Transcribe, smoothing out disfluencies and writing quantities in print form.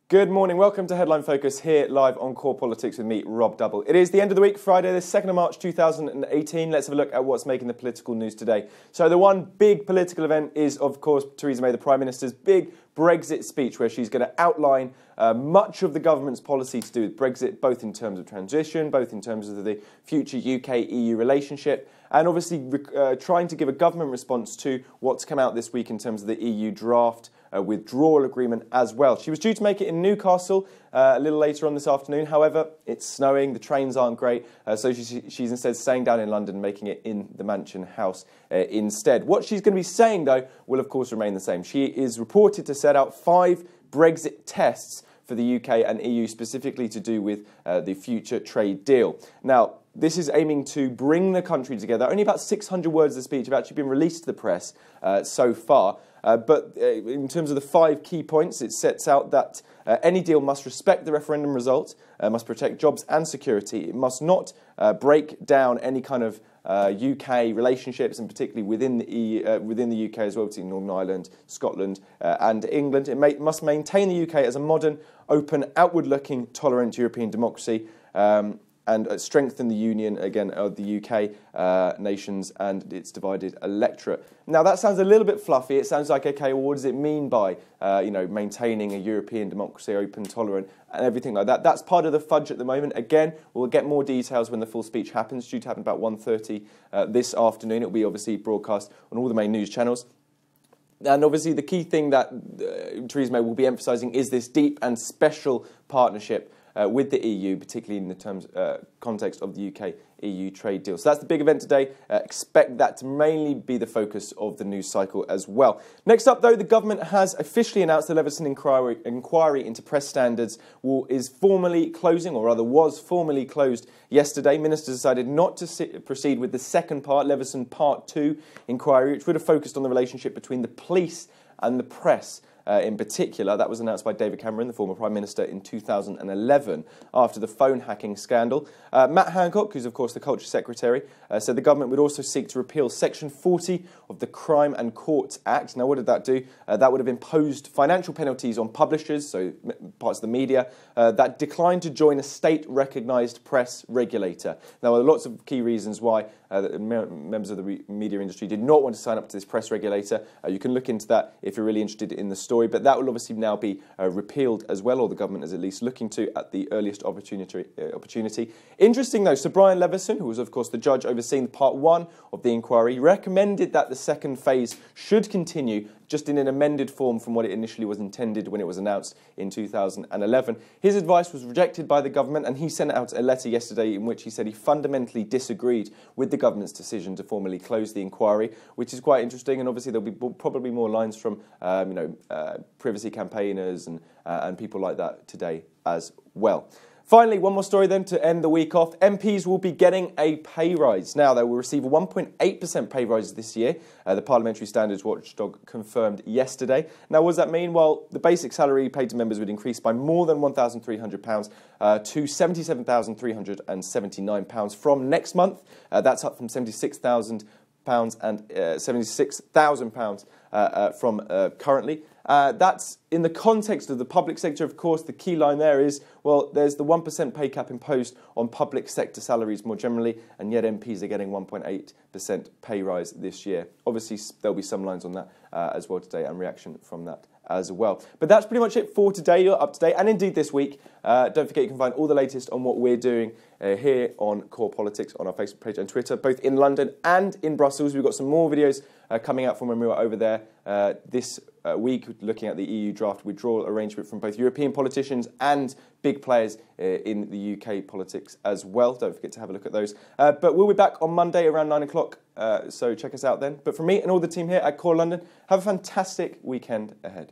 Good morning, welcome to Headline Focus here live on Core Politics with me, Rob Double. It is the end of the week, Friday the 2nd of March 2018. Let's have a look at what's making the political news today. So the one big political event is, of course, Theresa May, the Prime Minister's big Brexit speech, where she's going to outline much of the government's policy to do with Brexit, both in terms of transition, both in terms of the future UK-EU relationship, and obviously trying to give a government response to what's come out this week in terms of the EU draft withdrawal agreement as well. She was due to make it in Newcastle a little later on this afternoon. However, it's snowing, the trains aren't great, so she's instead staying down in London, making it in the Mansion House instead. What she's going to be saying, though, will of course remain the same. She is reported to set out 5 Brexit tests for the UK and EU, specifically to do with the future trade deal. Now, this is aiming to bring the country together. Only about 600 words of the speech have actually been released to the press so far. But in terms of the 5 key points, it sets out that any deal must respect the referendum result, must protect jobs and security. It must not break down any kind of UK relationships, and particularly within the UK as well, between Northern Ireland, Scotland and England. It must maintain the UK as a modern, open, outward-looking, tolerant European democracy, and strengthen the union, again, of the UK nations and its divided electorate. Now, that sounds a little bit fluffy. It sounds like, okay, well, what does it mean by, maintaining a European democracy, open, tolerant, and everything like that? That's part of the fudge at the moment. Again, we'll get more details when the full speech happens. It's due to happen about 1:30 this afternoon. It will be obviously broadcast on all the main news channels. And obviously the key thing that Theresa May will be emphasising is this deep and special partnership with the EU, particularly in the context of the UK-EU trade deal. So that's the big event today. Expect that to mainly be the focus of the news cycle as well. Next up, though, the government has officially announced the Leveson inquiry into press standards is formally closing, or rather was formally closed yesterday. Ministers decided not to proceed with the second part, Leveson Part 2 inquiry, which would have focused on the relationship between the police and the press. In particular, that was announced by David Cameron, the former Prime Minister, in 2011 after the phone hacking scandal. Matt Hancock, who's of course the Culture Secretary, said the government would also seek to repeal Section 40 of the Crime and Courts Act. Now, what did that do? That would have imposed financial penalties on publishers, so parts of the media, that declined to join a state-recognised press regulator. Now, there are lots of key reasons why members of the media industry did not want to sign up to this press regulator. You can look into that if you're really interested in the story. But that will obviously now be repealed as well, or the government is at least looking to at the earliest opportunity. Interesting, though, Sir Brian Leveson, who was, of course, the judge overseeing the Part 1 of the inquiry, recommended that the second phase should continue, just in an amended form from what it initially was intended when it was announced in 2011. His advice was rejected by the government, and he sent out a letter yesterday in which he said he fundamentally disagreed with the government's decision to formally close the inquiry, which is quite interesting. And obviously there'll be probably more lines from privacy campaigners and people like that today as well. Finally, one more story then to end the week off. MPs will be getting a pay rise. Now, they will receive a 1.8% pay rise this year. The Parliamentary Standards Watchdog confirmed yesterday. Now, what does that mean? Well, the basic salary paid to members would increase by more than £1,300 to £77,379 from next month. That's up from £76,000 and £76,000 from currently. That's in the context of the public sector, of course. The key line there is, well, there's the 1% pay cap imposed on public sector salaries more generally, and yet MPs are getting 1.8% pay rise this year. Obviously, there'll be some lines on that as well today, and reaction from that as well. But that's pretty much it for today. You're up to date, and indeed this week. Don't forget you can find all the latest on what we're doing here on Core Politics on our Facebook page and Twitter, both in London and in Brussels. We've got some more videos coming out from when we were over there this week, looking at the EU draft withdrawal arrangement from both European politicians and big players in the UK politics as well. Don't forget to have a look at those. But we'll be back on Monday around 9 o'clock, so check us out then. But from me and all the team here at Core London, have a fantastic weekend ahead.